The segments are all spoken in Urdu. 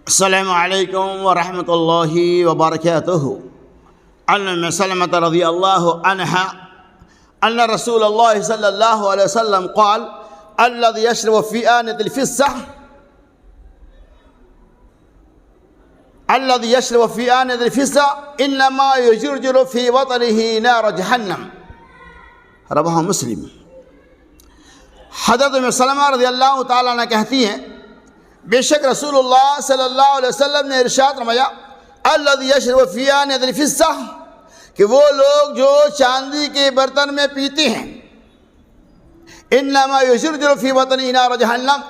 السلام علیکم ورحمۃ اللہ وبرکاتہ۔ عن ام سلمة رضی اللہ عنہا ان رسول اللہ صلی اللہ علیہ وسلم قال الذي يشرب في آنة الفضة انما يجرجر في بطنه نار جہنم، رواه مسلم۔ حضرت ام سلمہ رضی اللہ تعالیٰ عنہ کہتی ہیں بے شک رسول اللہ صلی اللہ علیہ وسلم نے ارشاد فرمایا الذی یشرب فی آنۃ الفضہ، کہ وہ لوگ جو چاندی کے برتن میں پیتے ہیں، انما یجرجر فی بطنہ نار جہنم،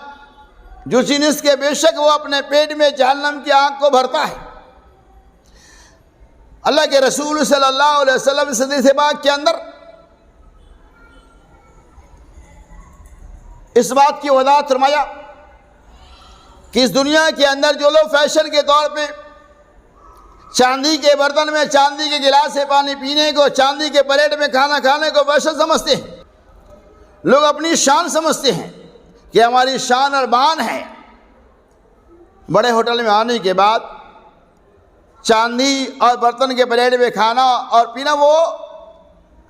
جو چیز اس کے بے شک وہ اپنے پیٹ میں جہنم کی آگ کو بھرتا ہے۔ اللہ کے رسول صلی اللہ علیہ وسلم اس حدیث پاک کے اندر اس بات کی وضاحت فرمایا کہ اس دنیا کے اندر جو لوگ فیشن کے طور پہ چاندی کے برتن میں چاندی کے گلاس سے پانی پینے کو، چاندی کے پلیٹ میں کھانا کھانے کو فیشن سمجھتے ہیں، لوگ اپنی شان سمجھتے ہیں کہ ہماری شان اور بان ہے، بڑے ہوٹل میں آنے کے بعد چاندی اور برتن کے پلیٹ میں کھانا اور پینا وہ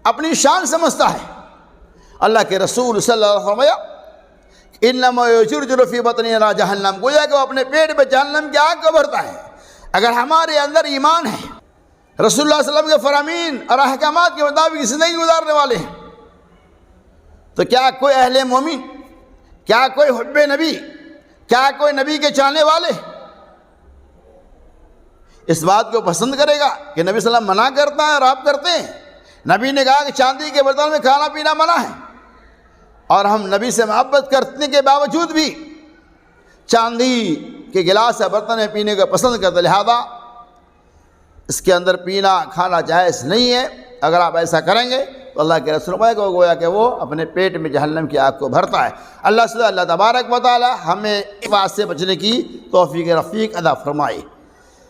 اپنی شان سمجھتا ہے۔ اللہ کے رسول صلی اللہ علیہ وسلم فرمایا انما یجرجر فی بطنہ نار جہنم، گویا کہ وہ اپنے پیٹ میں جہنم کی آگ کو بھرتا ہے۔ اگر ہمارے اندر ایمان ہے، رسول اللہ صلی اللہ علیہ وسلم کے فرامین اور احکامات کے مطابق زندگی گزارنے والے ہیں، تو کیا کوئی اہل مومن، کیا کوئی حب نبی، کیا کوئی نبی کے چاہنے والے اس بات کو پسند کرے گا کہ نبی صلی اللہ علیہ وسلم منع کرتا ہے اور آپ کرتے ہیں؟ نبی نے کہا کہ چاندی کے برتن میں کھانا پینا منع ہے، اور ہم نبی سے محبت کرنے کے باوجود بھی چاندی کے گلاس یا برتن میں پینے کو پسند کرتے، لہذا اس کے اندر پینا کھانا جائز نہیں ہے۔ اگر آپ ایسا کریں گے تو اللہ کے رسول کو گویا کہ وہ اپنے پیٹ میں جہنم کی آگ کو بھرتا ہے۔ اللہ تبارک و تعالی ہمیں اس بات سے بچنے کی توفیق رفیق عطا فرمائے۔